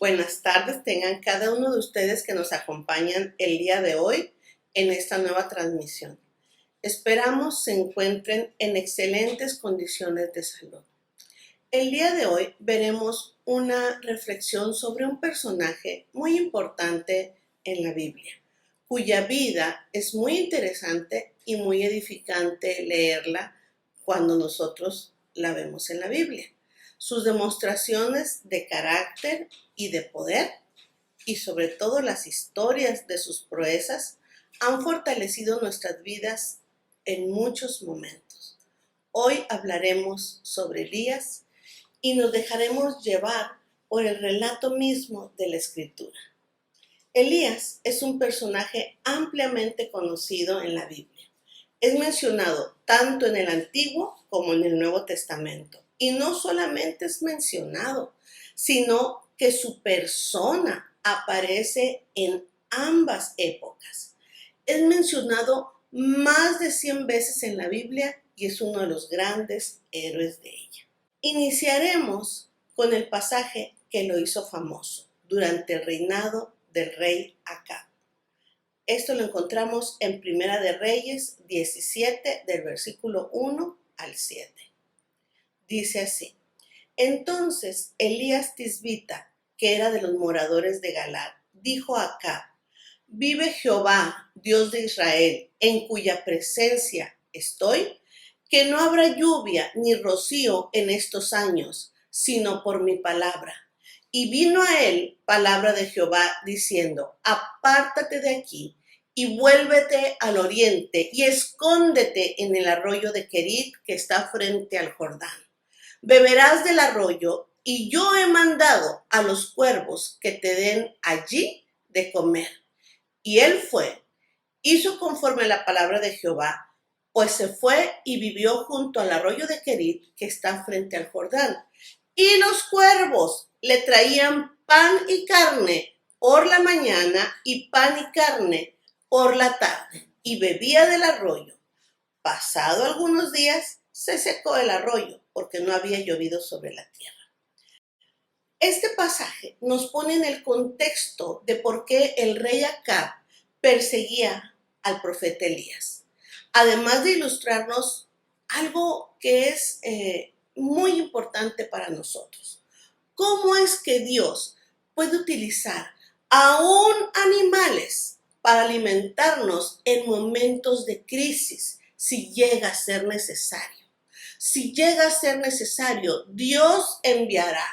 Buenas tardes tengan cada uno de ustedes que nos acompañan el día de hoy en esta nueva transmisión. Esperamos se encuentren en excelentes condiciones de salud. El día de hoy veremos una reflexión sobre un personaje muy importante en la Biblia, cuya vida es muy interesante y muy edificante leerla cuando nosotros la vemos en la Biblia. Sus demostraciones de carácter y de poder, y sobre todo las historias de sus proezas, han fortalecido nuestras vidas en muchos momentos. Hoy hablaremos sobre Elías y nos dejaremos llevar por el relato mismo de la Escritura. Elías es un personaje ampliamente conocido en la Biblia. Es mencionado tanto en el Antiguo como en el Nuevo Testamento. Y no solamente es mencionado, sino que su persona aparece en ambas épocas. Es mencionado más de 100 veces en la Biblia y es uno de los grandes héroes de ella. Iniciaremos con el pasaje que lo hizo famoso durante el reinado del rey Acab. Esto lo encontramos en Primera de Reyes 17, del versículo 1 al 7. Dice así: Entonces Elías Tisbita, que era de los moradores de Galaad, dijo a Acab: Vive Jehová, Dios de Israel, en cuya presencia estoy, que no habrá lluvia ni rocío en estos años, sino por mi palabra. Y vino a él palabra de Jehová diciendo: Apártate de aquí y vuélvete al oriente y escóndete en el arroyo de Querit que está frente al Jordán. Beberás del arroyo, y yo he mandado a los cuervos que te den allí de comer. Y él fue, hizo conforme a la palabra de Jehová, pues se fue y vivió junto al arroyo de Querit que está frente al Jordán. Y los cuervos le traían pan y carne por la mañana y pan y carne por la tarde, y bebía del arroyo. Pasado algunos días, se secó el arroyo, porque no había llovido sobre la tierra. Este pasaje nos pone en el contexto de por qué el rey Acab perseguía al profeta Elías. Además de ilustrarnos algo que es muy importante para nosotros. ¿Cómo es que Dios puede utilizar aún animales para alimentarnos en momentos de crisis si llega a ser necesario? Si llega a ser necesario, Dios enviará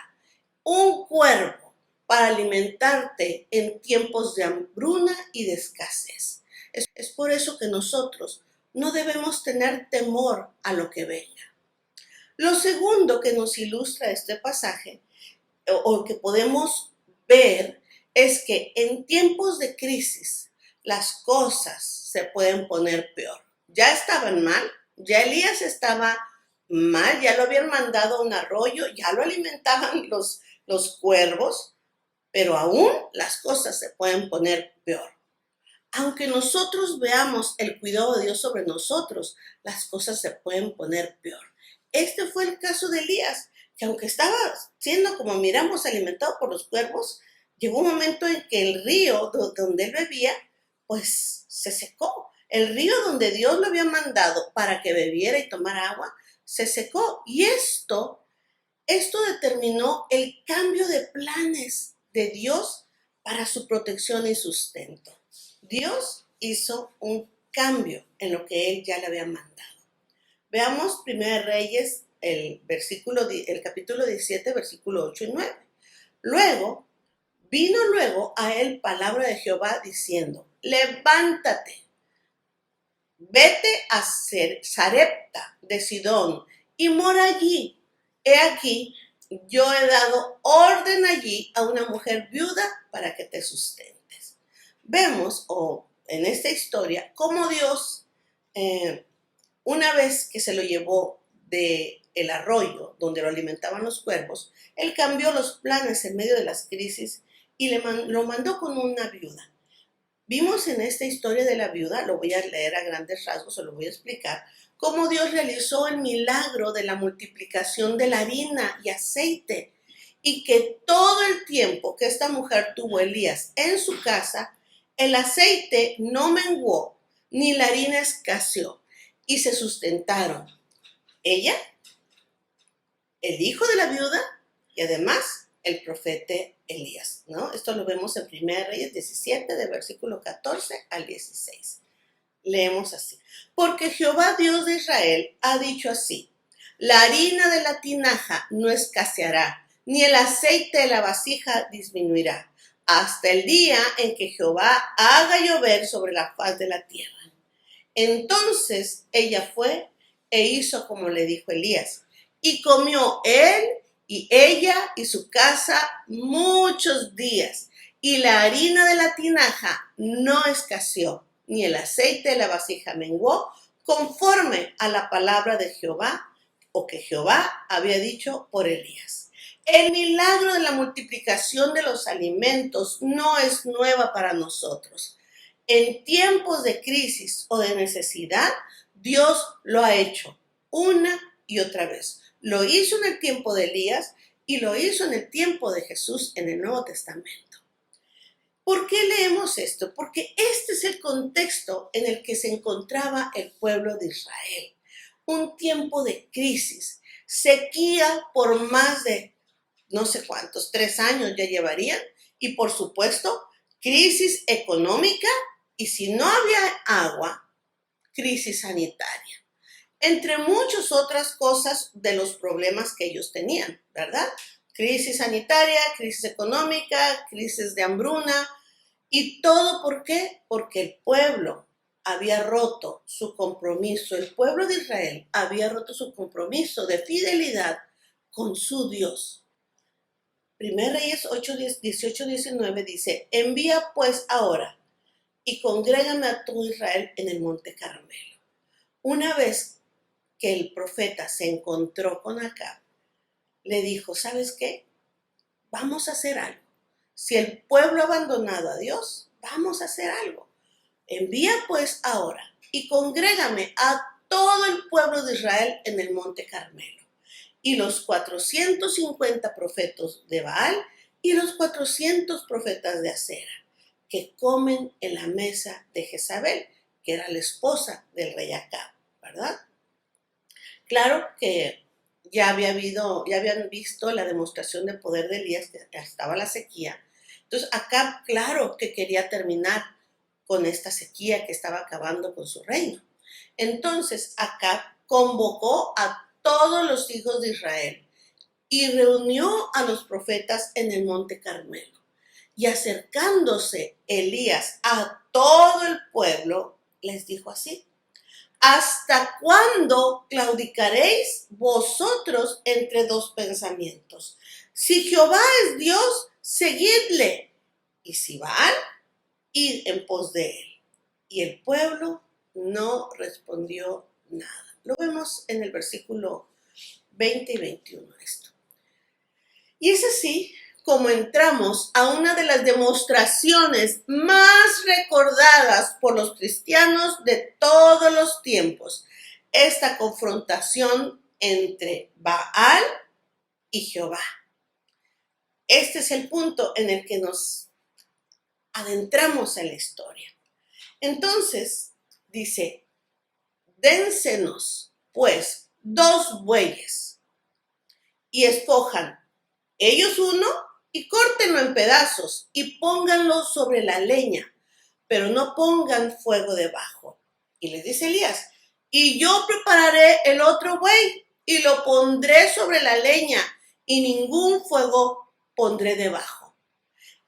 un cuervo para alimentarte en tiempos de hambruna y de escasez. Es por eso que nosotros no debemos tener temor a lo que venga. Lo segundo que nos ilustra este pasaje, o que podemos ver, es que en tiempos de crisis las cosas se pueden poner peor. Ya estaban mal, ya Elías estaba mal, ya lo habían mandado a un arroyo, ya lo alimentaban los cuervos, pero aún las cosas se pueden poner peor. Aunque nosotros veamos el cuidado de Dios sobre nosotros, las cosas se pueden poner peor. Este fue el caso de Elías, que aunque estaba siendo, como miramos, alimentado por los cuervos, llegó un momento en que el río donde él bebía, pues se secó. El río donde Dios lo había mandado para que bebiera y tomara agua, se secó. Y esto determinó el cambio de planes de Dios para su protección y sustento. Dios hizo un cambio en lo que él ya le había mandado. Veamos 1 Reyes, el capítulo 17, versículo 8 y 9. Vino luego a él palabra de Jehová diciendo: Levántate, vete a Sarepta de Sidón y mora allí. He aquí, yo he dado orden allí a una mujer viuda para que te sustentes. Vemos en esta historia cómo Dios, una vez que se lo llevó del arroyo donde lo alimentaban los cuervos, él cambió los planes en medio de las crisis y lo mandó con una viuda. Vimos en esta historia de la viuda, lo voy a leer a grandes rasgos, se lo voy a explicar, cómo Dios realizó el milagro de la multiplicación de la harina y aceite. y que todo el tiempo que esta mujer tuvo Elías en su casa, el aceite no menguó, ni la harina escaseó, y se sustentaron ella, el hijo de la viuda y además el profeta Elías, ¿no? Esto lo vemos en 1 Reyes 17, de versículo 14 al 16. Leemos así: porque Jehová Dios de Israel ha dicho así: la harina de la tinaja no escaseará, ni el aceite de la vasija disminuirá, hasta el día en que Jehová haga llover sobre la faz de la tierra. Entonces ella fue e hizo como le dijo Elías, y comió él y ella y su casa muchos días, y la harina de la tinaja no escaseó, ni el aceite de la vasija menguó, conforme a la palabra de Jehová, o que Jehová había dicho por Elías. El milagro de la multiplicación de los alimentos no es nueva para nosotros. En tiempos de crisis o de necesidad, Dios lo ha hecho una y otra vez. Lo hizo en el tiempo de Elías y lo hizo en el tiempo de Jesús en el Nuevo Testamento. ¿Por qué leemos esto? Porque este es el contexto en el que se encontraba el pueblo de Israel. Un tiempo de crisis, sequía por más de no sé cuántos, 3 años ya llevarían, y por supuesto, crisis económica, y si no había agua, crisis sanitaria, entre muchas otras cosas de los problemas que ellos tenían, ¿verdad? Crisis sanitaria, crisis económica, crisis de hambruna, y todo ¿por qué? Porque el pueblo había roto su compromiso, el pueblo de Israel había roto su compromiso de fidelidad con su Dios. 1 Reyes 8, 18, 19 dice: envía pues ahora y congrégame a todo Israel en el monte Carmelo. Una vez que el profeta se encontró con Acab, le dijo: ¿sabes qué? Vamos a hacer algo. Si el pueblo ha abandonado a Dios, vamos a hacer algo. Envía pues ahora y congrégame a todo el pueblo de Israel en el monte Carmelo. Y los 450 profetas de Baal y los 400 profetas de Acera, que comen en la mesa de Jezabel, que era la esposa del rey Acab, ¿verdad? Claro que ya habían visto la demostración de poder de Elías, que estaba la sequía. Entonces Acab, claro que quería terminar con esta sequía que estaba acabando con su reino. Entonces Acab convocó a todos los hijos de Israel y reunió a los profetas en el monte Carmelo. Y acercándose Elías a todo el pueblo, les dijo así: ¿hasta cuándo claudicaréis vosotros entre dos pensamientos? Si Jehová es Dios, seguidle, y si Baal, id en pos de él. Y el pueblo no respondió nada. Lo vemos en el versículo 20 y 21 esto. Y es así como entramos a una de las demostraciones más recordadas por los cristianos de todos los tiempos, esta confrontación entre Baal y Jehová. Este es el punto en el que nos adentramos en la historia. Entonces, dice: dénsenos, pues, 2 bueyes y escojan ellos uno y córtenlo en pedazos y pónganlo sobre la leña, pero no pongan fuego debajo. Y les dice Elías: y yo prepararé el otro buey y lo pondré sobre la leña y ningún fuego pondré debajo.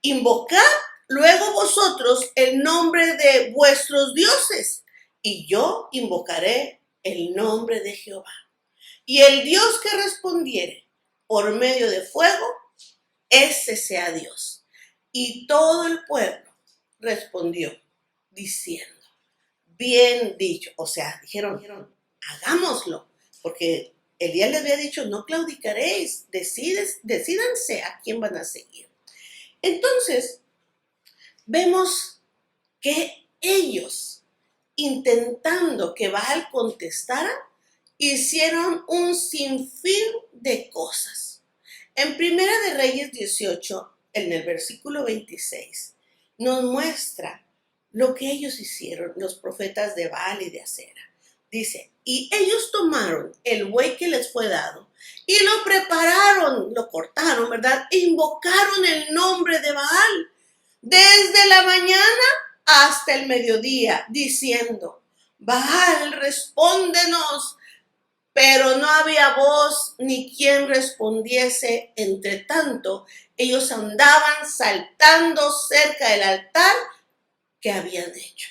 Invocad luego vosotros el nombre de vuestros dioses y yo invocaré el nombre de Jehová. Y el Dios que respondiere por medio de fuego, ese sea Dios. Y todo el pueblo respondió diciendo: bien dicho. O sea, dijeron: hagámoslo, porque Elías les había dicho: no claudicaréis, decídanse a quién van a seguir. Entonces, vemos que ellos, intentando que Baal contestara, hicieron un sinfín de cosas. En Primera de Reyes 18, en el versículo 26, nos muestra lo que ellos hicieron, los profetas de Baal y de Acera. Dice, y ellos tomaron el buey que les fue dado y lo prepararon, lo cortaron, ¿verdad? E invocaron el nombre de Baal desde la mañana hasta el mediodía, diciendo, Baal, respóndenos. Pero no había voz ni quien respondiese. Entre tanto, ellos andaban saltando cerca del altar que habían hecho.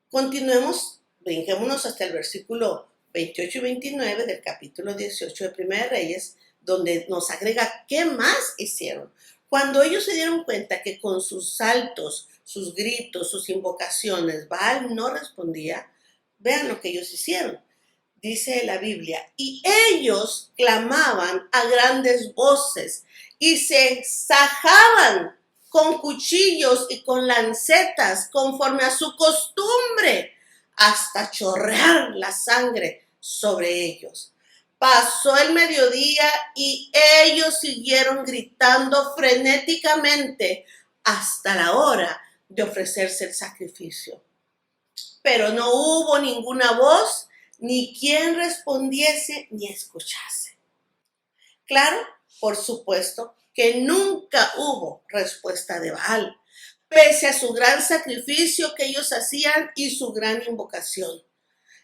Continuemos, brinquémonos hasta el versículo 28 y 29 del capítulo 18 de Primera de Reyes, donde nos agrega qué más hicieron. Cuando ellos se dieron cuenta que con sus saltos, sus gritos, sus invocaciones, Baal no respondía, vean lo que ellos hicieron. Dice la Biblia, y ellos clamaban a grandes voces y se sajaban con cuchillos y con lancetas conforme a su costumbre hasta chorrear la sangre sobre ellos. Pasó el mediodía y ellos siguieron gritando frenéticamente hasta la hora de ofrecerse el sacrificio. Pero no hubo ninguna voz ni quien respondiese ni escuchase. Claro, por supuesto que nunca hubo respuesta de Baal, pese a su gran sacrificio que ellos hacían y su gran invocación.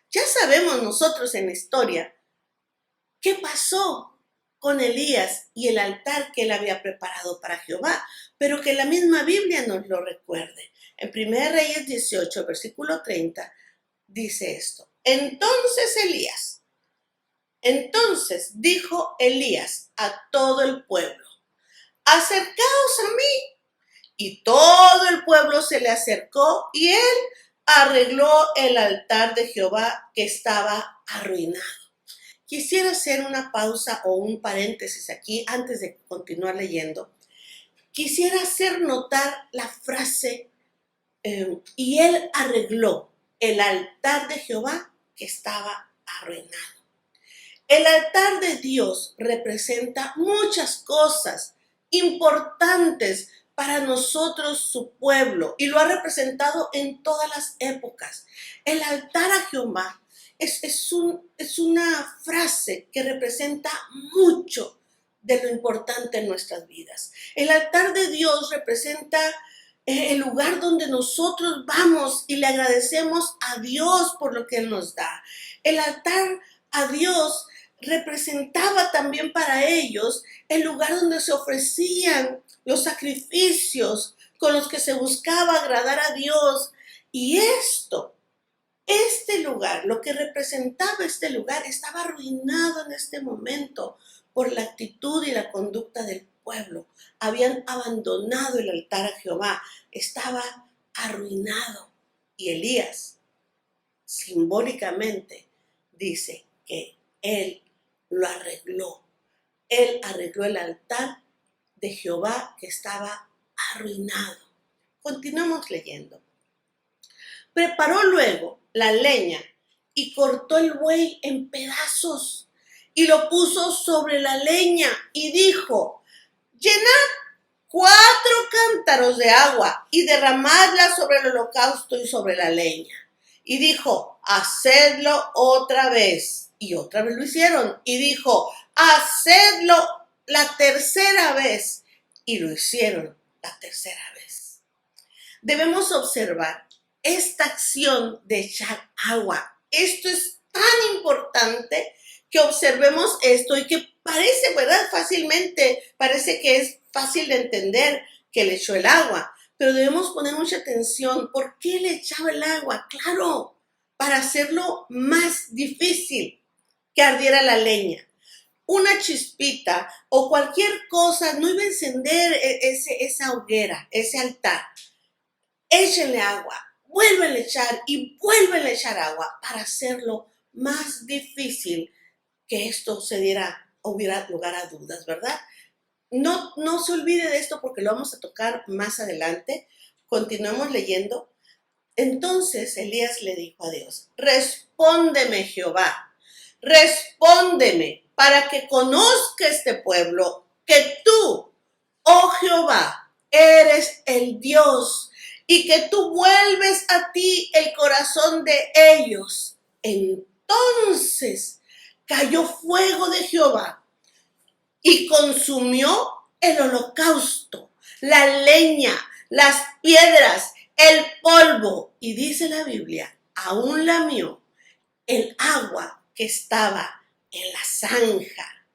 Ya sabemos nosotros en la historia qué pasó con Elías y el altar que él había preparado para Jehová, pero que la misma Biblia nos lo recuerde. En 1 Reyes 18, versículo 30, dice esto. Entonces dijo Elías a todo el pueblo, acercaos a mí. Y todo el pueblo se le acercó y él arregló el altar de Jehová que estaba arruinado. Quisiera hacer una pausa o un paréntesis aquí antes de continuar leyendo. Quisiera hacer notar la frase, y él arregló el altar de Jehová que estaba arruinado. El altar de Dios representa muchas cosas importantes para nosotros, su pueblo, y lo ha representado en todas las épocas. El altar a Jehová es una frase que representa mucho de lo importante en nuestras vidas. El altar de Dios representa el lugar donde nosotros vamos y le agradecemos a Dios por lo que Él nos da. El altar a Dios representaba también para ellos el lugar donde se ofrecían los sacrificios con los que se buscaba agradar a Dios. Y este lugar, lo que representaba este lugar, estaba arruinado en este momento por la actitud y la conducta del pueblo. Habían abandonado el altar a Jehová, estaba arruinado. Y Elías, simbólicamente, dice que él lo arregló. Él arregló el altar de Jehová que estaba arruinado. Continuamos leyendo. Preparó luego la leña y cortó el buey en pedazos y lo puso sobre la leña y dijo, llenad 4 cántaros de agua y derramadla sobre el holocausto y sobre la leña. Y dijo, hacedlo otra vez. Y otra vez lo hicieron. Y dijo, hacedlo la tercera vez. Y lo hicieron la tercera vez. Debemos observar esta acción de echar agua. Esto es tan importante que observemos esto y que parece, ¿verdad? Parece que es fácil de entender que le echó el agua. Pero debemos poner mucha atención. ¿Por qué le echaba el agua? Claro, para hacerlo más difícil que ardiera la leña. Una chispita o cualquier cosa no iba a encender esa hoguera, ese altar. Échenle agua, vuélvenle a echar y vuélvenle a echar agua para hacerlo más difícil que esto hubiera lugar a dudas, ¿verdad? No se olvide de esto porque lo vamos a tocar más adelante. Continuemos leyendo. Entonces Elías le dijo a Dios, respóndeme Jehová, respóndeme para que conozca este pueblo que tú, oh Jehová, eres el Dios y que tú vuelves a ti el corazón de ellos. Entonces cayó fuego de Jehová y consumió el holocausto, la leña, las piedras, el polvo. Y dice la Biblia, aún lamió el agua que estaba en la zanja.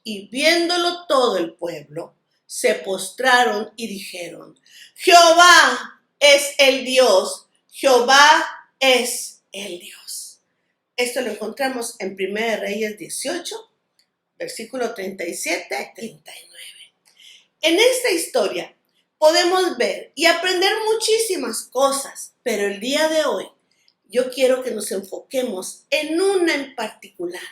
Y viéndolo todo el pueblo, se postraron y dijeron, Jehová es el Dios, Jehová es el Dios. Esto lo encontramos en 1 Reyes 18, versículo 37 y 39. En esta historia podemos ver y aprender muchísimas cosas, pero el día de hoy yo quiero que nos enfoquemos en una en particular,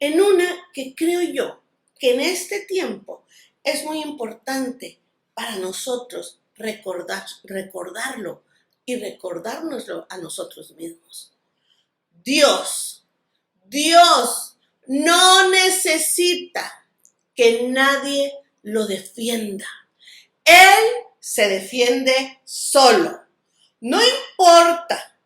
en una que creo yo que en este tiempo es muy importante para nosotros recordarlo y recordárnoslo a nosotros mismos. Dios no necesita que nadie lo defienda. Él se defiende solo. No importa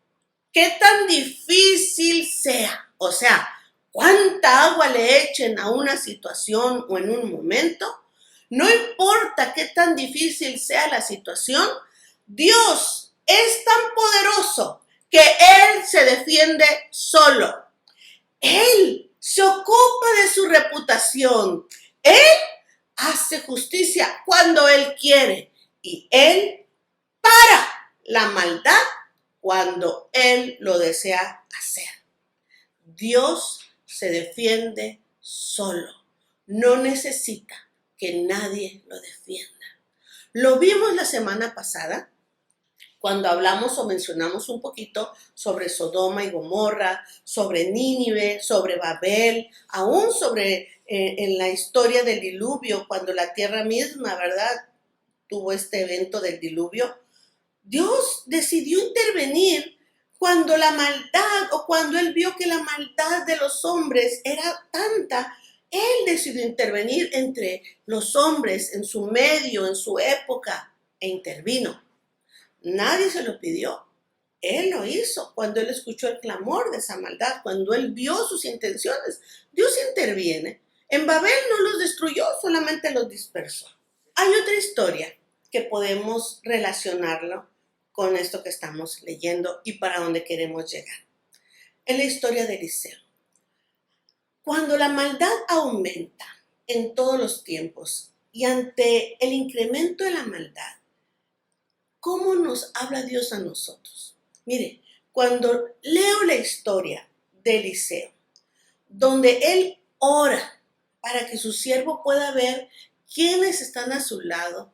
qué tan difícil sea, o sea, cuánta agua le echen a una situación o en un momento, no importa qué tan difícil sea la situación, Dios es tan poderoso que Él se defiende solo. Él se ocupa de su reputación. Él hace justicia cuando Él quiere y Él para la maldad cuando Él lo desea hacer. Dios se defiende solo. No necesita que nadie lo defienda. Lo vimos la semana pasada cuando hablamos o mencionamos un poquito sobre Sodoma y Gomorra, sobre Nínive, sobre Babel, aún sobre en la historia del diluvio, cuando la tierra misma, ¿verdad?, tuvo este evento del diluvio. Dios decidió intervenir cuando la maldad o cuando Él vio que la maldad de los hombres era tanta. Él decidió intervenir entre los hombres, en su medio, en su época, e intervino. Nadie se lo pidió. Él lo hizo cuando Él escuchó el clamor de esa maldad, cuando Él vio sus intenciones. Dios interviene. En Babel no los destruyó, solamente los dispersó. Hay otra historia que podemos relacionarlo con esto que estamos leyendo y para donde queremos llegar. Es la historia de Eliseo. Cuando la maldad aumenta en todos los tiempos y ante el incremento de la maldad, ¿cómo nos habla Dios a nosotros? Mire, cuando leo la historia de Eliseo, donde él ora para que su siervo pueda ver quiénes están a su lado,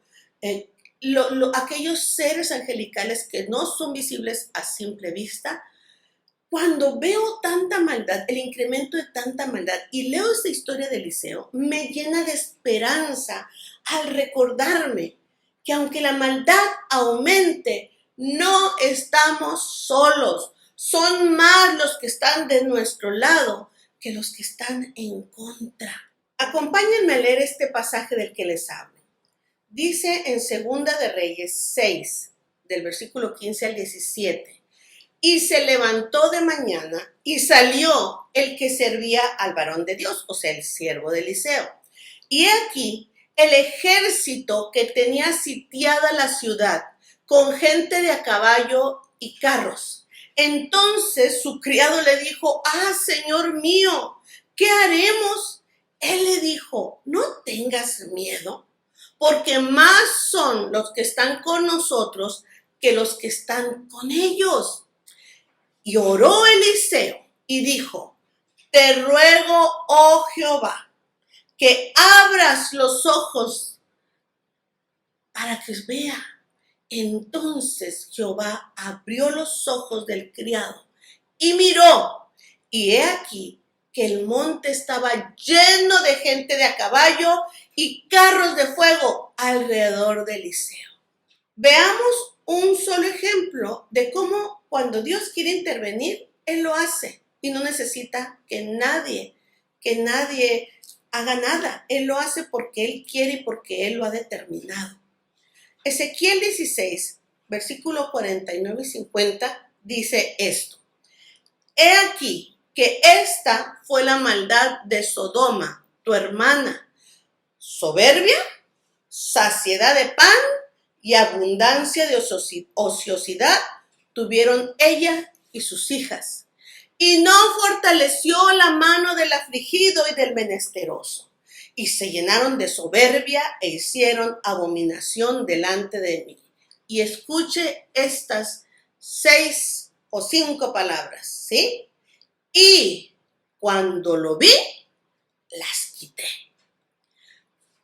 aquellos seres angelicales que no son visibles a simple vista, cuando veo tanta maldad, el incremento de tanta maldad, y leo esta historia de Eliseo, me llena de esperanza al recordarme que aunque la maldad aumente, no estamos solos. Son más los que están de nuestro lado que los que están en contra. Acompáñenme a leer este pasaje del que les hablo. Dice en 2 de Reyes 6, del versículo 15 al 17. Y se levantó de mañana y salió el que servía al varón de Dios, o sea, el siervo de Eliseo. Y aquí el ejército que tenía sitiada la ciudad con gente de a caballo y carros. Entonces su criado le dijo, Señor mío, ¿qué haremos? Él le dijo, no tengas miedo, porque más son los que están con nosotros que los que están con ellos. Y oró Eliseo y dijo, te ruego, oh Jehová, que abras los ojos para que vea. Entonces Jehová abrió los ojos del criado y miró, y he aquí que el monte estaba lleno de gente de a caballo y carros de fuego alrededor de Eliseo. Veamos un solo ejemplo de cómo cuando Dios quiere intervenir, Él lo hace. y no necesita que nadie haga nada. Él lo hace porque Él quiere y porque Él lo ha determinado. Ezequiel 16, versículo 49 y 50 dice esto. He aquí que esta fue la maldad de Sodoma, tu hermana, soberbia, saciedad de pan y abundancia de ociosidad tuvieron ella y sus hijas. Y no fortaleció la mano del afligido y del menesteroso. Y se llenaron de soberbia e hicieron abominación delante de mí. Y escuche estas 6 o 5 palabras, ¿sí? Y cuando lo vi, las quité.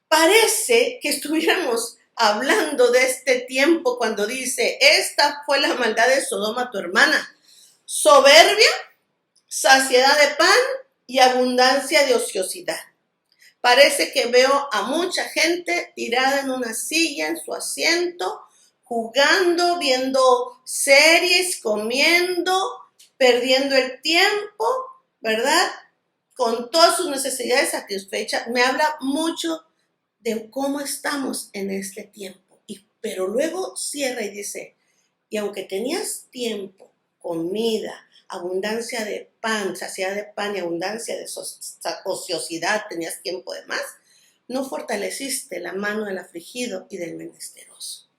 Parece que estuviéramos hablando de este tiempo cuando dice, esta fue la maldad de Sodoma, tu hermana. Soberbia, saciedad de pan y abundancia de ociosidad. Parece que veo a mucha gente tirada en una silla, en su asiento, jugando, viendo series, comiendo, perdiendo el tiempo, ¿verdad? Con todas sus necesidades satisfechas. Me habla mucho de cómo estamos en este tiempo. Pero luego cierra y dice, y aunque tenías tiempo, comida, abundancia de pan, saciedad de pan y abundancia de ociosidad, tenías tiempo de más, no fortaleciste la mano del afligido y del menesteroso.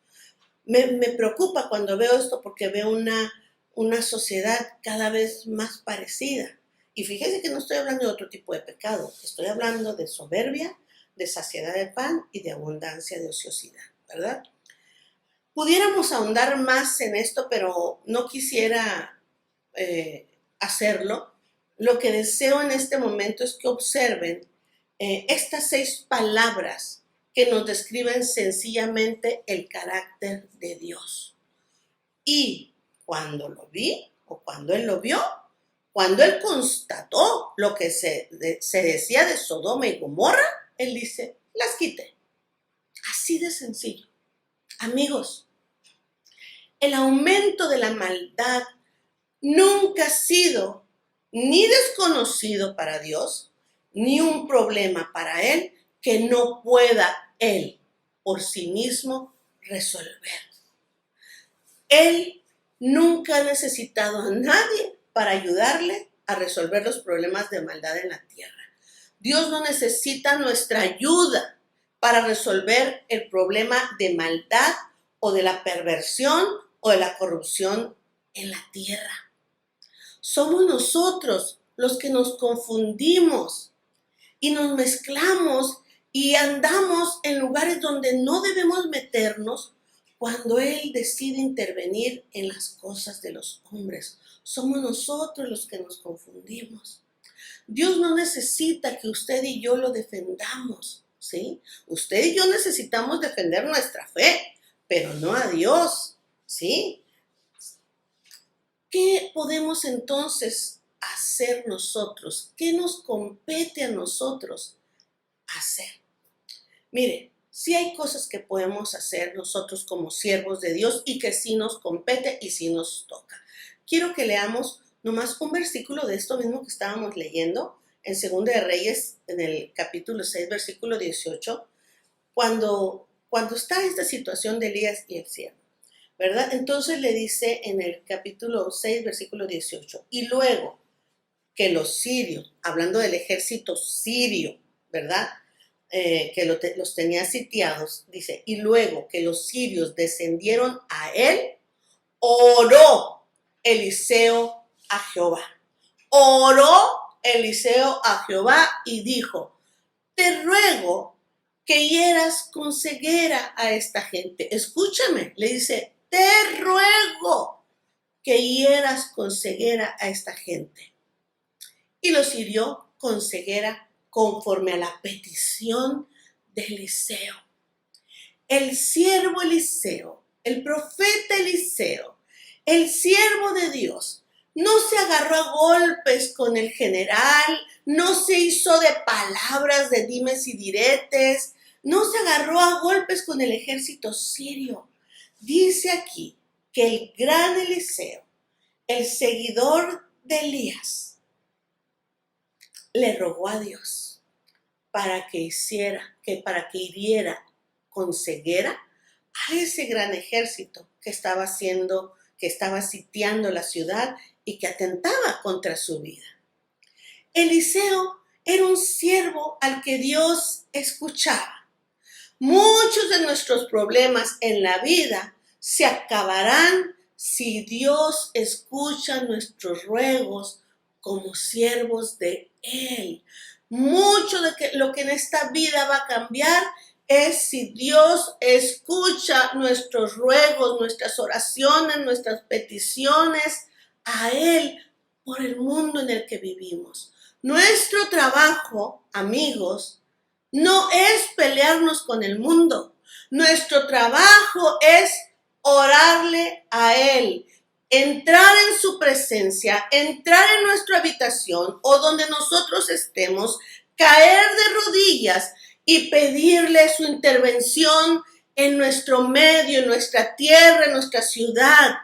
Me preocupa cuando veo esto porque veo una sociedad cada vez más parecida. Y fíjense que no estoy hablando de otro tipo de pecado, estoy hablando de soberbia, de saciedad de pan y de abundancia de ociosidad, ¿verdad? Pudiéramos ahondar más en esto, pero no quisiera hacerlo. Lo que deseo en este momento es que observen estas 6 palabras que nos describen sencillamente el carácter de Dios. Y cuando lo vi, o cuando Él lo vio, cuando Él constató lo que se decía de Sodoma y Gomorra, Él dice, las quité. Así de sencillo. Amigos, el aumento de la maldad nunca ha sido ni desconocido para Dios, ni un problema para Él que no pueda Él por sí mismo resolver. Él nunca ha necesitado a nadie para ayudarle a resolver los problemas de maldad en la tierra. Dios no necesita nuestra ayuda para resolver el problema de maldad o de la perversión o de la corrupción en la tierra. Somos nosotros los que nos confundimos y nos mezclamos y andamos en lugares donde no debemos meternos cuando Él decide intervenir en las cosas de los hombres. Somos nosotros los que nos confundimos. Dios no necesita que usted y yo lo defendamos, ¿sí? Usted y yo necesitamos defender nuestra fe, pero no a Dios, ¿sí? ¿Qué podemos entonces hacer nosotros? ¿Qué nos compete a nosotros hacer? Mire, sí hay cosas que podemos hacer nosotros como siervos de Dios y que sí nos compete y sí nos toca. Quiero que leamos nomás un versículo de esto mismo que estábamos leyendo en 2 de Reyes, en el capítulo 6, versículo 18, cuando está esta situación de Elías y el siervo, ¿verdad? Entonces le dice en el capítulo 6, versículo 18, y luego que los sirios, hablando del ejército sirio, ¿verdad? Que los tenía sitiados, dice, y luego que los sirios descendieron a él, oró Eliseo a Jehová. Oró Eliseo a Jehová y dijo, te ruego que hieras con ceguera a esta gente. Escúchame, le dice, te ruego que hieras con ceguera a esta gente. Y los hirió con ceguera conforme a la petición de Eliseo. El siervo Eliseo, el profeta Eliseo, el siervo de Dios, no se agarró a golpes con el general, no se hizo de palabras de dimes y diretes, no se agarró a golpes con el ejército sirio. Dice aquí que el gran Eliseo, el seguidor de Elías, le rogó a Dios para que hiriera con ceguera a ese gran ejército que estaba sitiando la ciudad y que atentaba contra su vida. Eliseo era un siervo al que Dios escuchaba. Muchos de nuestros problemas en la vida se acabarán si Dios escucha nuestros ruegos como siervos de Él. Mucho de lo que en esta vida va a cambiar es si Dios escucha nuestros ruegos, nuestras oraciones, nuestras peticiones a Él por el mundo en el que vivimos. Nuestro trabajo, amigos, no es pelearnos con el mundo. Nuestro trabajo es orarle a Él, entrar en su presencia, entrar en nuestra habitación o donde nosotros estemos, caer de rodillas y pedirle su intervención en nuestro medio, en nuestra tierra, en nuestra ciudad.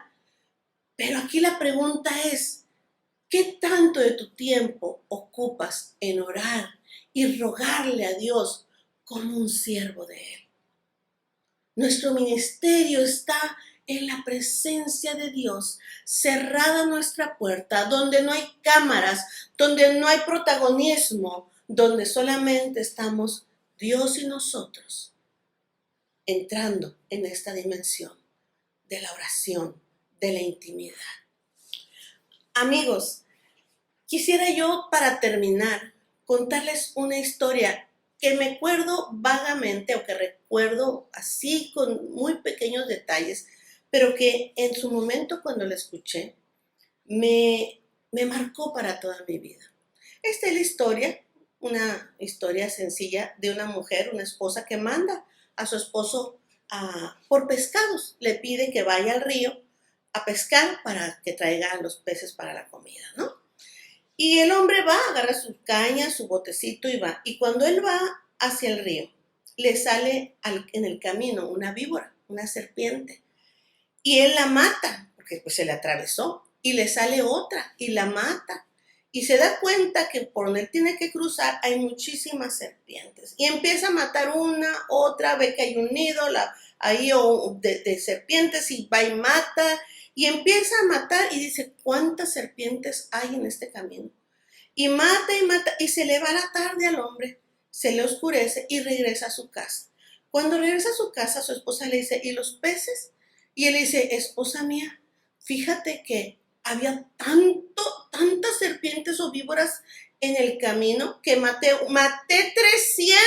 Pero aquí la pregunta es, ¿qué tanto de tu tiempo ocupas en orar y rogarle a Dios como un siervo de Él? Nuestro ministerio está en la presencia de Dios, cerrada nuestra puerta, donde no hay cámaras, donde no hay protagonismo, donde solamente estamos Dios y nosotros entrando en esta dimensión de la oración, de la intimidad. Amigos, quisiera yo, para terminar, contarles una historia que me acuerdo vagamente o que recuerdo así con muy pequeños detalles, pero que en su momento cuando la escuché me marcó para toda mi vida. Esta es la historia, una historia sencilla de una mujer, una esposa que manda a su esposo por pescados. Le pide que vaya al río a pescar para que traiga los peces para la comida, ¿no? Y el hombre va, agarra su caña, su botecito y va. Y cuando él va hacia el río, le sale en el camino una víbora, una serpiente. Y él la mata, porque pues se le atravesó. Y le sale otra y la mata. Y se da cuenta que por donde él tiene que cruzar hay muchísimas serpientes. Y empieza a matar una, otra, ve que hay un nido ahí de serpientes y va y mata. Y empieza a matar y dice, ¿cuántas serpientes hay en este camino? Y mata y se le va la tarde al hombre, se le oscurece y regresa a su casa. Cuando regresa a su casa, su esposa le dice, ¿y los peces? Y él le dice, esposa mía, fíjate que había tantas serpientes o víboras en el camino que maté 300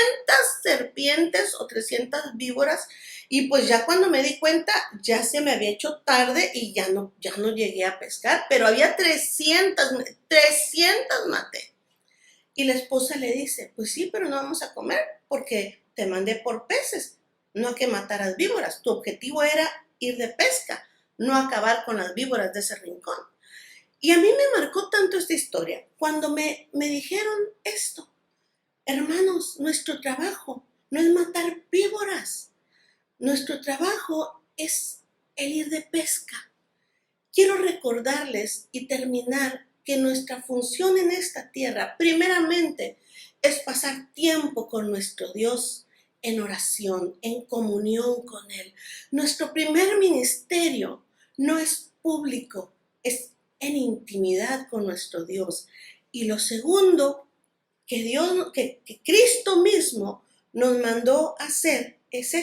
serpientes o 300 víboras. Y pues ya cuando me di cuenta, ya se me había hecho tarde y ya no llegué a pescar, pero había 300 maté. Y la esposa le dice, pues sí, pero no vamos a comer porque te mandé por peces, no a que mataras víboras. Tu objetivo era ir de pesca, no acabar con las víboras de ese rincón. Y a mí me marcó tanto esta historia cuando me dijeron esto. Hermanos, nuestro trabajo no es matar víboras. Nuestro trabajo es el ir de pesca. Quiero recordarles y terminar que nuestra función en esta tierra, primeramente, es pasar tiempo con nuestro Dios en oración, en comunión con Él. Nuestro primer ministerio no es público, es en intimidad con nuestro Dios. Y lo segundo que Cristo mismo nos mandó hacer es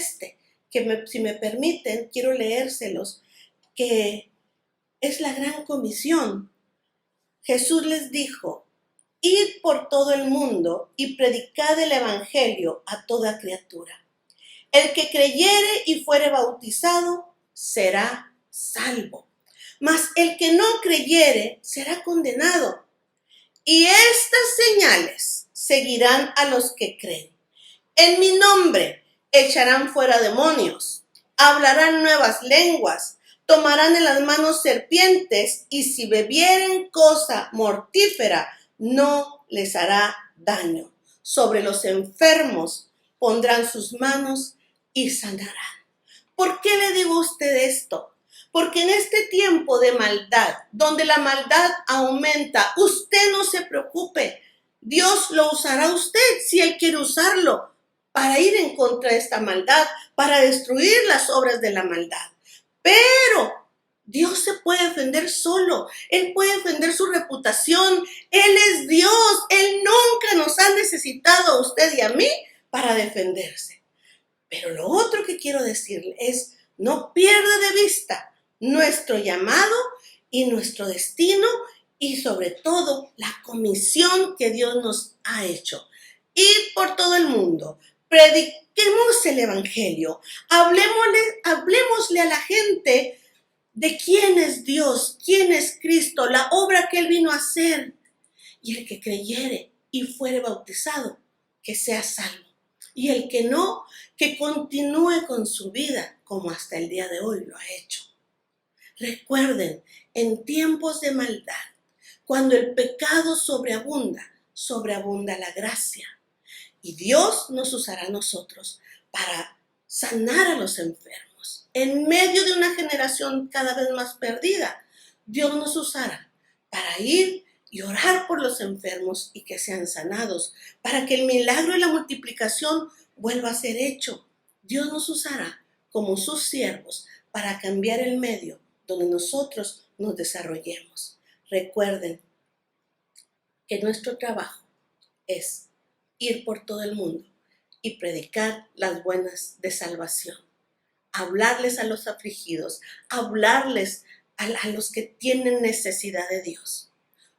si me permiten, quiero leérselos, que es la gran comisión. Jesús les dijo, id por todo el mundo y predicad el evangelio a toda criatura. El que creyere y fuere bautizado será salvo, mas el que no creyere será condenado. Y estas señales seguirán a los que creen. En mi nombre echarán fuera demonios, hablarán nuevas lenguas, tomarán en las manos serpientes y si bebieren cosa mortífera no les hará daño. Sobre los enfermos pondrán sus manos y sanarán. ¿Por qué le digo a usted esto? Porque en este tiempo de maldad, donde la maldad aumenta, usted no se preocupe. Dios lo usará a usted si Él quiere usarlo para ir en contra de esta maldad, para destruir las obras de la maldad. Pero Dios se puede defender solo. Él puede defender su reputación. Él es Dios. Él nunca nos ha necesitado a usted y a mí para defenderse. Pero lo otro que quiero decirle es, no pierda de vista nuestro llamado y nuestro destino y sobre todo la comisión que Dios nos ha hecho. Ir por todo el mundo, prediquemos el Evangelio, hablemosle a la gente de quién es Dios, quién es Cristo, la obra que Él vino a hacer. Y el que creyere y fuere bautizado, que sea salvo. Y el que no, que continúe con su vida como hasta el día de hoy lo ha hecho. Recuerden, en tiempos de maldad, cuando el pecado sobreabunda, sobreabunda la gracia. Y Dios nos usará a nosotros para sanar a los enfermos. En medio de una generación cada vez más perdida, Dios nos usará para ir y orar por los enfermos y que sean sanados, para que el milagro y la multiplicación vuelva a ser hecho. Dios nos usará como sus siervos para cambiar el medio donde nosotros nos desarrollemos. Recuerden que nuestro trabajo es ir por todo el mundo y predicar las buenas de salvación. Hablarles a los afligidos, hablarles a los que tienen necesidad de Dios.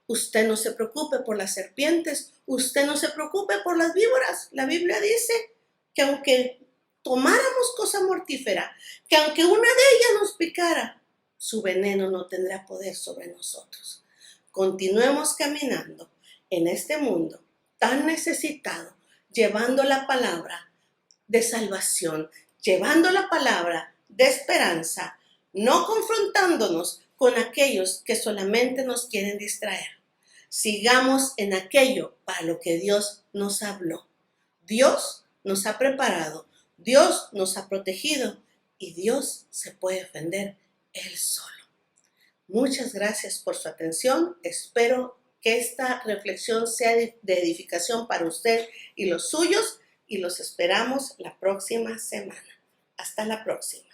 Usted no se preocupe por las serpientes, usted no se preocupe por las víboras. La Biblia dice que aunque tomáramos cosa mortífera, que aunque una de ellas nos picara, su veneno no tendrá poder sobre nosotros. Continuemos caminando en este mundo tan necesitado, llevando la palabra de salvación, llevando la palabra de esperanza, no confrontándonos con aquellos que solamente nos quieren distraer. Sigamos en aquello para lo que Dios nos habló. Dios nos ha preparado, Dios nos ha protegido y Dios se puede defender Él solo. Muchas gracias por su atención. Espero que esta reflexión sea de edificación para usted y los suyos y los esperamos la próxima semana. Hasta la próxima.